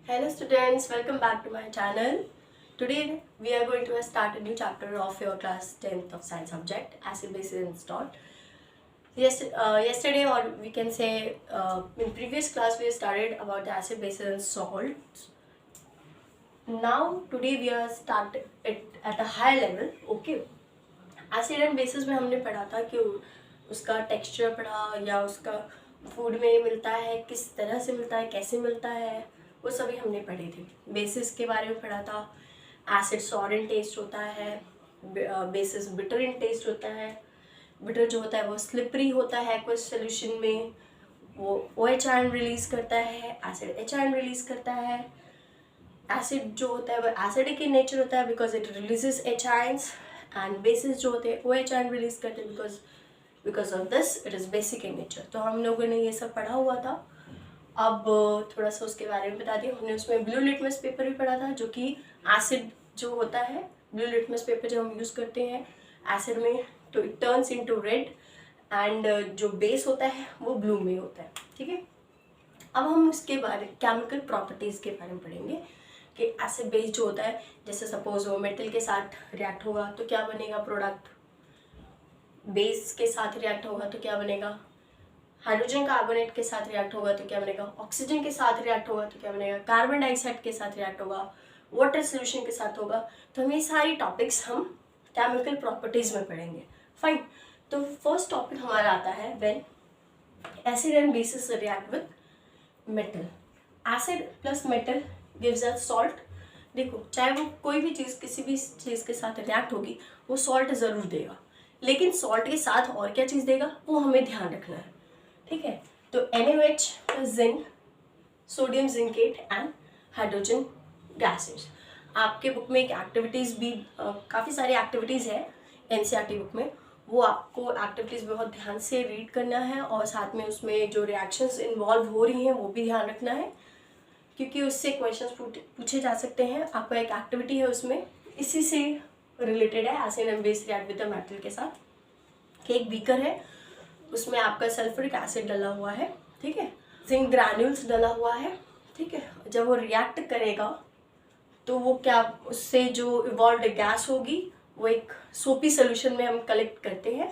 Hello students, welcome back to my channel. Today we are going to start a new chapter of your class 10th of science subject, acid bases and salt. Yesterday, or we can say in previous class, we started about the acid bases and salts. Now today we are start it at a high level. Okay, acid and bases में हमने पढ़ा था कि उसका texture पढ़ा या उसका food में मिलता है, किस तरह से मिलता है, कैसे मिलता है, वो सभी हमने पढ़े थे। बेसिस के बारे में पढ़ा था। एसिड सॉर इन टेस्ट होता है, बेसिस बिटर इन टेस्ट होता है। बिटर जो होता है वो स्लिपरी होता है एक्वस सोल्यूशन में, वो OH आयन रिलीज करता है, एसिड H आयन रिलीज करता है। एसिड जो होता है वो एसिडिक इन नेचर होता है because it releases H ions, and bases जो होते हैं OH आयन रिलीज करते हैं because of this it is basic in nature. तो हम लोगों ने ये सब पढ़ा हुआ था। अब थोड़ा सा उसके बारे में बता दिया। हमने उसमें ब्लू लिटमस पेपर भी पढ़ा था, जो कि एसिड जो होता है, ब्लू लिटमस पेपर जब हम यूज़ करते हैं एसिड में तो it turns into red, and जो बेस होता है वो ब्लू में होता है। ठीक है, अब हम उसके बारे केमिकल प्रॉपर्टीज़ के बारे में पढ़ेंगे कि एसिड बेस जो होता है, जैसे सपोज वो मेटल के साथ रिएक्ट होगा तो क्या बनेगा प्रोडक्ट, बेस के साथ रिएक्ट होगा तो क्या बनेगा, हाइड्रोजन कार्बोनेट के साथ रिएक्ट होगा तो क्या बनेगा, ऑक्सीजन के साथ रिएक्ट होगा तो क्या बनेगा, कार्बन डाइऑक्साइड के साथ रिएक्ट होगा, वाटर सोल्यूशन के साथ होगा। तो हम ये सारी टॉपिक्स हम केमिकल प्रॉपर्टीज में पढ़ेंगे। फाइन, तो फर्स्ट टॉपिक हमारा आता है when acid and bases react with metal. Acid plus metal gives us salt. देखो, चाहे वो कोई भी चीज़ किसी भी चीज़ के साथ रिएक्ट होगी वो सॉल्ट ज़रूर देगा, लेकिन सॉल्ट के साथ और क्या चीज़ देगा वो हमें ध्यान रखना है। ठीक है, तो NaOH plus zinc, sodium zincate and hydrogen gases. आपके बुक में एक एक्टिविटीज़ भी काफ़ी सारी एक्टिविटीज़ है NCERT बुक में, वो आपको एक्टिविटीज़ बहुत ध्यान से रीड करना है और साथ में उसमें जो रिएक्शंस इन्वॉल्व हो रही हैं वो भी ध्यान रखना है, क्योंकि उससे क्वेश्चंस पूछे जा सकते हैं। आपका एक एक्टिविटी है उसमें इसी से रिलेटेड है, acid and base react with the metal के साथ, कि एक बीकर है उसमें आपका सल्फ्यूरिक एसिड डला हुआ है, ठीक है, जिंक ग्रैन्यूल्स डला हुआ है, ठीक है। जब वो रिएक्ट करेगा तो वो क्या, उससे जो इवॉल्व्ड गैस होगी वो एक सोपी सोल्यूशन में हम कलेक्ट करते हैं,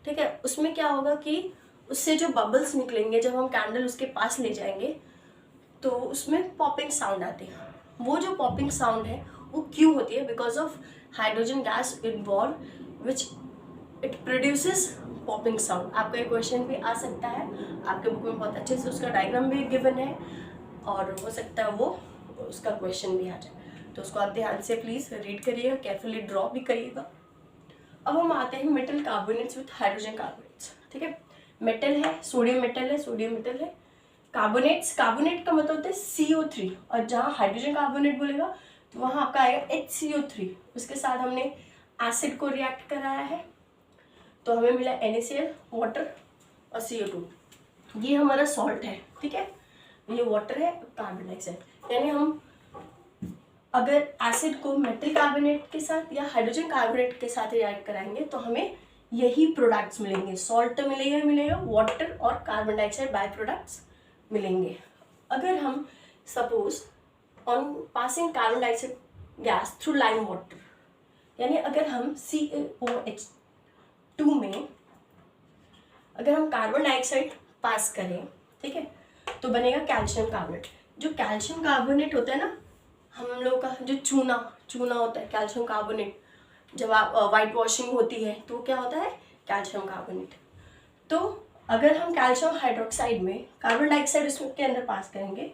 ठीक है। उसमें क्या होगा कि उससे जो बबल्स निकलेंगे, जब हम कैंडल उसके पास ले जाएंगे तो उसमें पॉपिंग साउंड आते हैं। वो जो पॉपिंग साउंड है वो क्यों होती है, because of hydrogen gas involve which it produces popping sound. आपका एक क्वेश्चन भी आ सकता है, आपके बुक में बहुत अच्छे से उसका डायग्राम भी गिवन है और हो सकता है वो उसका क्वेश्चन भी आ जाए, तो उसको आप ध्यान से प्लीज़ रीड करिएगा, केयरफुली ड्रॉ भी करिएगा। अब हम आते हैं metal carbonates with hydrogen carbonates. ठीक है, मेटल है, सोडियम मेटल है, कार्बोनेट्स, कार्बोनेट का मतलब होता है CO3, और जहाँ हाइड्रोजन कार्बोनेट बोलेगा तो वहाँ आपका आएगा HCO3। उसके साथ हमने एसिड को रिएक्ट कराया है तो हमें मिला NaCl, वाटर और CO2। ये हमारा सॉल्ट है, ठीक है, ये वाटर है, कार्बन डाइऑक्साइड। यानी हम अगर एसिड को मेटल कार्बोनेट के साथ या हाइड्रोजन कार्बोनेट के साथ रिएक्ट कराएंगे तो हमें यही प्रोडक्ट्स मिलेंगे, सॉल्ट तो मिलेगा, वाटर और कार्बन डाइऑक्साइड बाय प्रोडक्ट्स मिलेंगे। अगर हम suppose on passing carbon dioxide gas through lime water, यानी अगर हम CaOH2 में अगर हम कार्बन डाइऑक्साइड पास करें, ठीक है, तो बनेगा कैल्शियम कार्बोनेट। जो कैल्शियम कार्बोनेट होता है ना, हम लोग का जो चूना होता है कैल्शियम कार्बोनेट, जब आप वाइट वॉशिंग होती है तो क्या होता है कैल्शियम कार्बोनेट। तो अगर हम कैल्शियम हाइड्रोक्साइड में कार्बन डाइऑक्साइड उसके अंदर पास करेंगे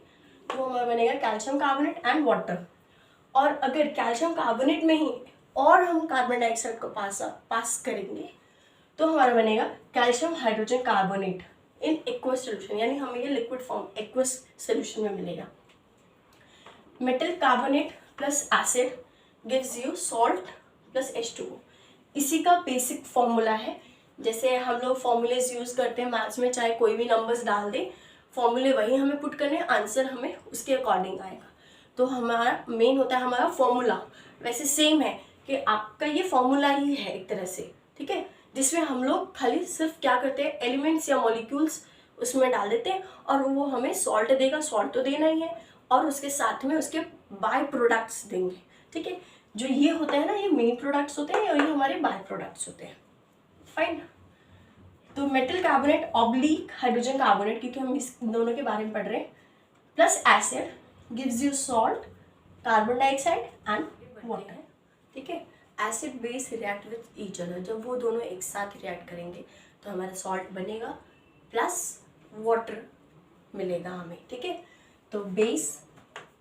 तो हमारा बनेगा कैल्शियम कार्बोनेट एंड वाटर। और अगर कैल्शियम कार्बोनेट में ही और हम कार्बन डाइऑक्साइड को पास करेंगे तो हमारा बनेगा calcium hydrogen carbonate in aqueous solution, यानी हमें ये लिक्विड फॉर्म एक्वस सोल्यूशन में मिलेगा। Metal carbonate plus acid gives you salt plus H2O। इसी का बेसिक फॉर्मूला है। जैसे हम लोग फॉर्मूलेज यूज़ करते हैं मैथ्स में, चाहे कोई भी नंबर्स डाल दें, फॉर्मूले वही हमें पुट करने, आंसर हमें उसके अकॉर्डिंग आएगा। तो हमारा मेन होता है हमारा फॉर्मूला। वैसे सेम है कि आपका ये फॉर्मूला ही है एक तरह से, ठीक है, जिसमें हम लोग खाली सिर्फ क्या करते हैं, एलिमेंट्स या मॉलिक्यूल्स उसमें डाल देते हैं और वो हमें सॉल्ट देगा, सॉल्ट तो देना ही है, और उसके साथ में उसके बाय प्रोडक्ट्स देंगे, ठीक है। जो ये होते हैं ना, ये मेन प्रोडक्ट्स होते हैं और ये हमारे बाय प्रोडक्ट्स होते हैं, फाइन। तो metal carbonate oblique hydrogen carbonate, क्योंकि हम इस दोनों के बारे में पढ़ रहे हैं, plus acid gives you salt, carbon dioxide and water, ठीक है। Acid base react with each other, जब वो दोनों एक साथ रिएक्ट करेंगे तो हमारा सॉल्ट बनेगा प्लस वाटर मिलेगा हमें, ठीक है। तो base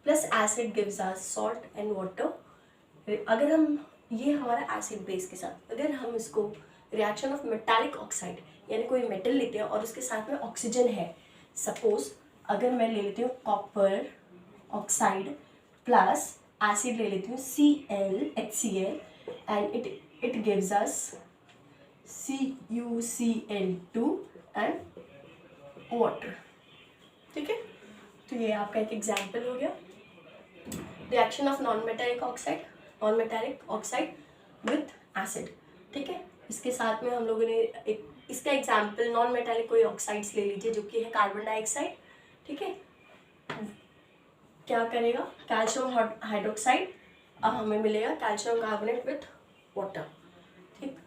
plus acid gives us salt and water. अगर हम ये हमारा एसिड बेस के साथ अगर हम इसको रिएक्शन ऑफ मेटालिक ऑक्साइड, यानी कोई मेटल लेते हैं और उसके साथ में ऑक्सीजन है, सपोज अगर मैं ले लेती हूँ कॉपर ऑक्साइड प्लस एसिड ले लेती हूँ HCl and it gives us CuCl2 and water, ठीक है। तो ये आपका एक एग्जाम्पल हो गया, reaction of non metallic oxide with acid, ठीक है। इसके साथ में हम लोगों ने एक इसका एग्जाम्पल नॉन मेटालिक कोई ऑक्साइड्स ले लीजिए जो कि है कार्बन डाइऑक्साइड, ठीक है। क्या करेगा, कैल्शियम हाइड्रोक्साइड, अब हमें मिलेगा कैल्शियम कार्बोनेट विथ वाटर, ठीक।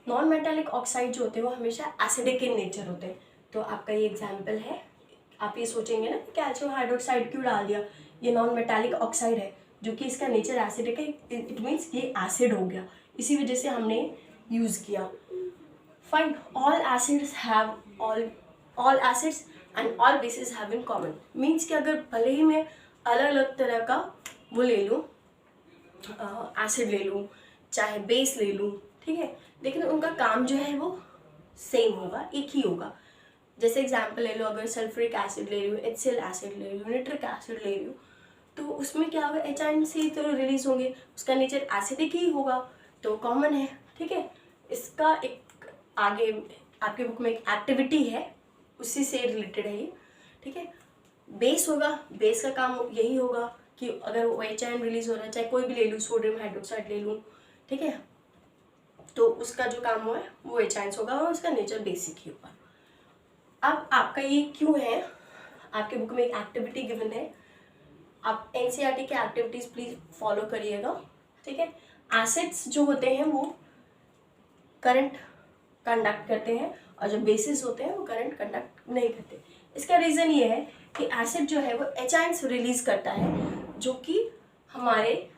नॉन मेटालिक ऑक्साइड जो होते हैं वो हमेशा एसिडिक इन नेचर होते हैं। तो आपका ये एग्जाम्पल है, आप ये सोचेंगे ना कि कैल्शियम हाइड्रोक्साइड क्यों डाल दिया, ये नॉन मेटालिक ऑक्साइड है जो कि इसका नेचर एसिडिक है, इट मीन्स ये एसिड हो गया, इसी वजह से हमने यूज़ किया। Fine, all acids and all basis have in common, means कि अगर भले ही मैं अलग अलग तरह का वो ले लूँ, एसिड ले लूँ चाहे बेस ले लूँ, ठीक है, लेकिन उनका काम जो है वो सेम होगा, एक ही होगा। जैसे एग्जांपल ले लो, अगर सल्फ्यूरिक एसिड ले लूँ, HCl एसिड ले लूँ, नाइट्रिक एसिड ले लूँ, तो उसमें क्या होगा, HNC तो रिलीज होंगे, उसका नेचर एसिडिक ही होगा, तो कॉमन है, ठीक है। इसका एक आगे आपके बुक में एक एक्टिविटी है, उसी से रिलेटेड है ये, ठीक है। बेस होगा, बेस का काम यही होगा कि अगर OHN रिलीज हो रहा है, चाहे कोई भी ले लूँ, सोडियम हाइड्रोक्साइड ले लूँ, ठीक है, तो उसका जो काम हुआ है वो HNs होगा और उसका नेचर बेसिक ही होगा। अब आपका ये क्यों है, आपके बुक में एक एक्टिविटी गिवन है, आप NCERT के एक्टिविटीज़ प्लीज़ फॉलो करिएगा, ठीक है। एसिड्स जो होते हैं वो करंट कंडक्ट करते हैं और जो बेसिस होते हैं वो करंट कंडक्ट नहीं करते। इसका रीज़न ये है कि एसिड जो है वो HINs रिलीज करता है, जो कि हमारे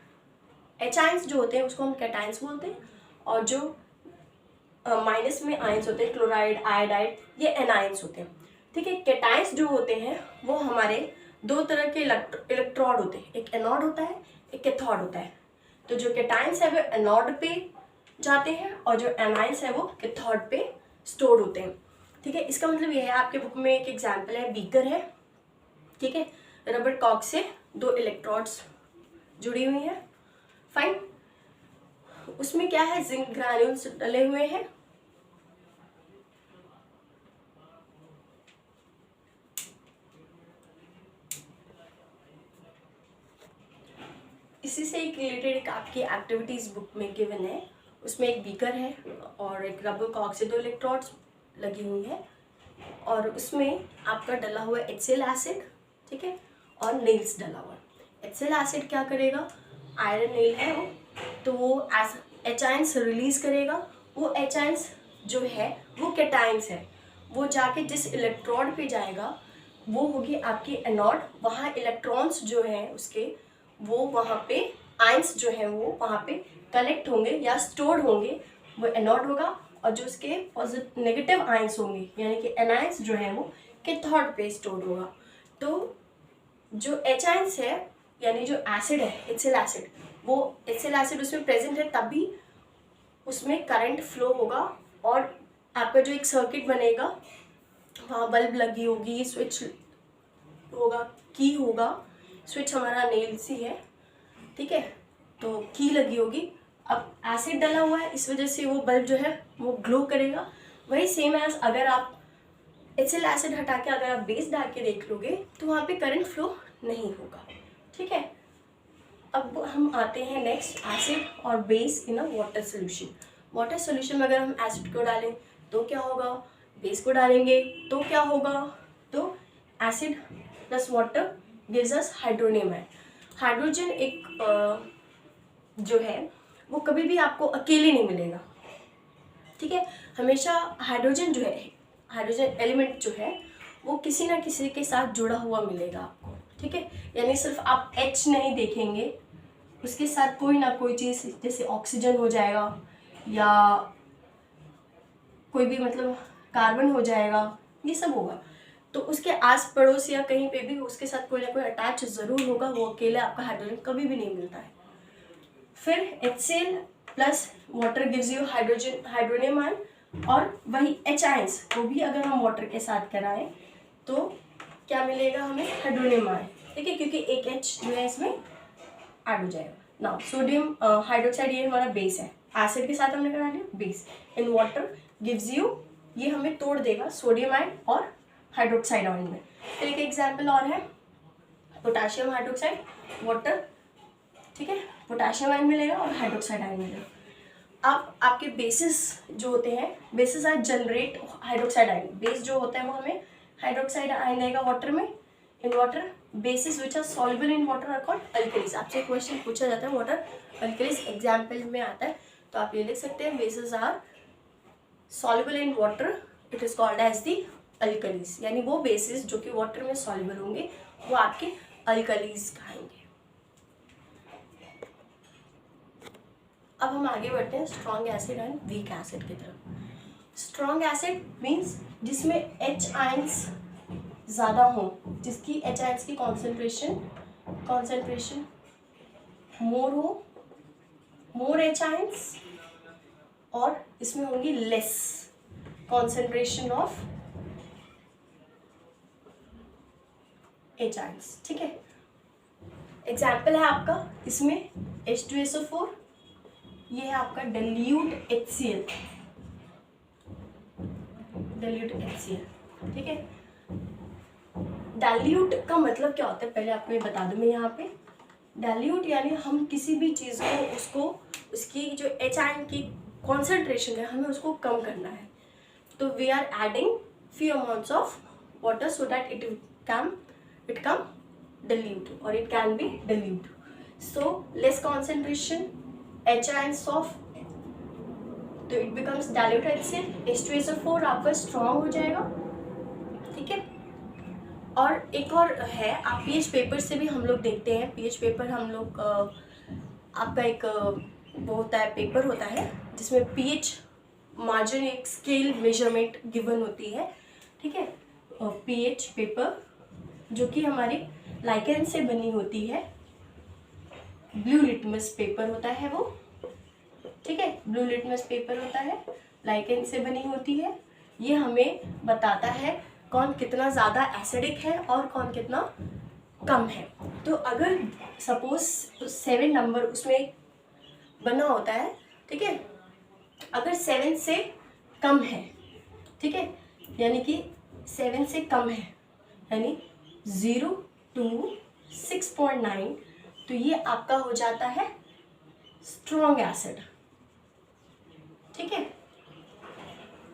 HINs जो होते हैं उसको हम कैटाइंस बोलते हैं, और जो माइनस में आयंस होते हैं, क्लोराइड, आयोडाइड, ये एनायंस होते हैं, ठीक है। कैटाइंस जो होते हैं वो हमारे दो तरह के इलेक्ट्रोड होते हैं, एक एनोड होता है, एक कैथोड होता है। तो जो कैटाइंस है वो एनोड पे जाते हैं और जो एनायंस है वो कैथोड पे स्टोर होते हैं, ठीक है। इसका मतलब ये है, आपके बुक में एक एग्जाम्पल है, बीकर है, ठीक है, रबर कॉक से दो इलेक्ट्रोड्स जुड़ी हुई हैं, फाइन। उसमें क्या है, जिंक ग्रैन्यूल्स डले हुए हैं, इसी से एक रिलेटेड एक आपकी एक्टिविटीज बुक में गिवन है, उसमें एक बीकर है और एक रबर कॉक से दो इलेक्ट्रोड्स लगी हुई है और उसमें आपका डला हुआ है HCl एसिड, ठीक है, और नेल्स डला हुआ है। HCl एसिड क्या करेगा, आयरन नेल है वो, तो वो HINs रिलीज करेगा, वो HINs जो है वो कैटाइंस है, वो जाके जिस इलेक्ट्रोड पे जाएगा वो होगी आपकी एनोड, वहाँ इलेक्ट्रॉन्स जो हैं उसके वो वहाँ पे आयंस जो है वो वहाँ पे कलेक्ट होंगे या स्टोर्ड होंगे, वो एनोड होगा, और जो उसके पॉजिटिव नेगेटिव आयंस होंगे यानी कि एनायंस जो है वो कैथोड पे स्टोर्ड होगा। तो जो HINs है यानी जो एसिड है HCl एसिड, वो HCl एसिड उसमें प्रेजेंट है तभी उसमें करंट फ्लो होगा और आपका जो एक सर्किट बनेगा, वहाँ बल्ब लगी होगी, स्विच होगा, की होगा, स्विच हमारा नेल सी है, ठीक है, तो की लगी होगी। अब एसिड डला हुआ है, इस वजह से वो बल्ब जो है वो ग्लो करेगा। वही सेम एज अगर आप HCl एसिड हटा के अगर आप बेस डाल के देख लोगे तो वहाँ पे करंट फ्लो नहीं होगा, ठीक है। अब हम आते हैं नेक्स्ट, एसिड और base in a water solution. Water solution में अगर हम एसिड को डालें तो क्या होगा, बेस को डालेंगे तो क्या होगा, तो acid plus water gives us hydronium ion. Hydrogen एक जो है वो कभी भी आपको अकेले नहीं मिलेगा, ठीक है। हमेशा हाइड्रोजन जो है, हाइड्रोजन एलिमेंट जो है वो किसी ना किसी के साथ जुड़ा हुआ मिलेगा आपको, ठीक है। यानी सिर्फ आप H नहीं देखेंगे, उसके साथ कोई ना कोई चीज़, जैसे ऑक्सीजन हो जाएगा या कोई भी मतलब कार्बन हो जाएगा, ये सब होगा। तो उसके आस पड़ोस या कहीं पे भी उसके साथ कोई ना कोई अटैच ज़रूर होगा, वो अकेला आपका हाइड्रोजन कभी भी नहीं मिलता है। फिर HCl plus water gives you hydrogen hydronium ion, और वही H आयंस को भी अगर हम वाटर के साथ कराएं तो क्या मिलेगा हमें, हाइड्रोनियम आयन, ठीक है, क्योंकि एक H जो है इसमें ऐड हो जाएगा। नाउ सोडियम हाइड्रोक्साइड ये हमारा बेस है, एसिड के साथ हमने करा लिया base, in water gives you, ये हमें तोड़ देगा सोडियम आयन और हाइड्रोक्साइड आयन में। फिर एक एग्जाम्पल और है पोटाशियम हाइड्रोक्साइड वाटर, ठीक है, पोटाशियम आयन मिलेगा और हाइड्रोक्साइड आयन मिलेगा। अब आपके बेसिस जो होते हैं, bases are generate hydroxide ion, base जो होता है वो हमें हाइड्रोक्साइड आयन देगा वाटर में, in water. Bases which are soluble in water are called alkalis. आपसे क्वेश्चन पूछा जाता है वाटर अल्कलीज एग्जाम्पल में आता है, तो आप ये लिख सकते हैं bases are soluble in water, it is called as the alkalis. यानी वो बेसिस जो कि वाटर में सॉल्युबल होंगे वो आपके अल्कलीज कहेंगे। अब हम आगे बढ़ते हैं strong acid and weak acid की तरफ। स्ट्रॉन्ग एसिड मीन्स जिसमें H आयंस ज़्यादा हो, जिसकी H आयंस की कॉन्सेंट्रेशन मोर हो, मोर H आयंस, और इसमें होंगी less concentration of H ions, ठीक है। एग्जाम्पल है आपका इसमें H2SO4, ये है आपका dilute HCl, dilute HCl, ठीक है। डाइल्यूट का मतलब क्या होता है पहले आपको ये बता दूं मैं यहाँ पे। डाइल्यूट यानी हम किसी भी चीज़ को उसको उसकी जो H आयन की कॉन्सेंट्रेशन है हमें उसको कम करना है, तो we are adding few amounts of water so that it come dilute or it can be dilute. So less concentration H ions of, तो it becomes dilute HCl, H2SO4 आपका strong हो जाएगा, ठीक है। और एक और है, आप पीएच पेपर से भी हम लोग देखते हैं, पीएच पेपर हम लोग आपका एक वो होता है, पेपर होता है जिसमें पीएच मार्जिन एक स्केल मेजरमेंट गिवन होती है, ठीक है। पीएच पेपर जो कि हमारी लाइकेन से बनी होती है, ब्लू लिटमस पेपर होता है वो, ठीक है, ब्लू लिटमस पेपर होता है, लाइकेन से बनी होती है। ये हमें बताता है कौन कितना ज़्यादा एसिडिक है और कौन कितना कम है। तो अगर सपोज 7 नंबर उसमें बना होता है, ठीक है, अगर 7 से कम है, ठीक है, यानी कि 7 से कम है, यानी 0 to 6.9, तो ये आपका हो जाता है स्ट्रॉन्ग एसिड, ठीक है।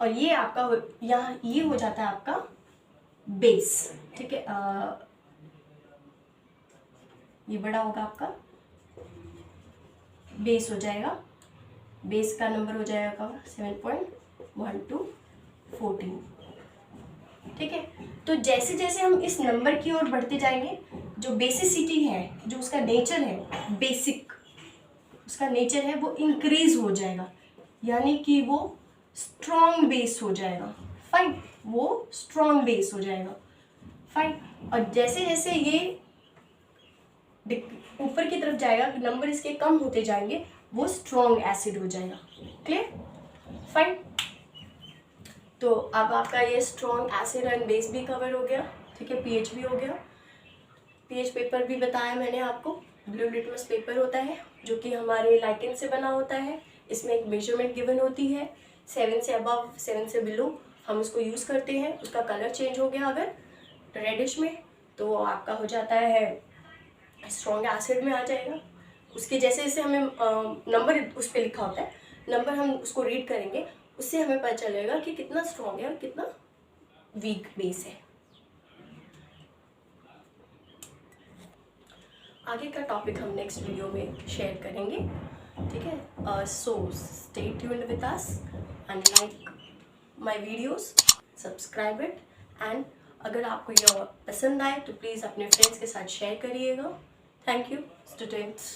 और ये आपका यहाँ ये हो जाता है आपका बेस, ठीक है। ये बड़ा होगा आपका बेस हो जाएगा, बेस का नंबर हो जाएगा 7.1214, ठीक है। तो जैसे जैसे हम इस नंबर की ओर बढ़ते जाएंगे, जो बेसिसिटी है, जो उसका नेचर है, बेसिक उसका नेचर है, वो इंक्रीज हो जाएगा, यानी कि वो स्ट्रॉन्ग बेस हो जाएगा, फाइन, वो स्ट्रॉन्ग बेस हो जाएगा, फाइन। और जैसे जैसे ये ऊपर की तरफ जाएगा, नंबर इसके कम होते जाएंगे, वो स्ट्रॉन्ग एसिड हो जाएगा, क्लियर, फाइन। तो अब आपका ये स्ट्रॉन्ग एसिड एंड बेस भी कवर हो गया, ठीक है, पीएच भी हो गया। पीएच पेपर भी बताया मैंने आपको, ब्लू लिटमस पेपर होता है जो कि हमारे लाइकेन से बना होता है, इसमें एक मेजरमेंट गिवन होती है, 7 से अबव 7 से बिलो हम उसको यूज़ करते हैं। उसका कलर चेंज हो गया अगर रेडिश में, तो वो आपका हो जाता है स्ट्रॉन्ग एसिड में आ जाएगा। उसके जैसे जैसे हमें नंबर उस पर लिखा होता है, नंबर हम उसको रीड करेंगे, उससे हमें पता चलेगा कि कितना स्ट्रॉन्ग है और कितना वीक बेस है। आगे का टॉपिक हम नेक्स्ट वीडियो में शेयर करेंगे, ठीक है। So stay tuned with us and like my videos, subscribe it, and अगर आपको यह पसंद आए तो प्लीज़ अपने फ्रेंड्स के साथ शेयर करिएगा। Thank you students.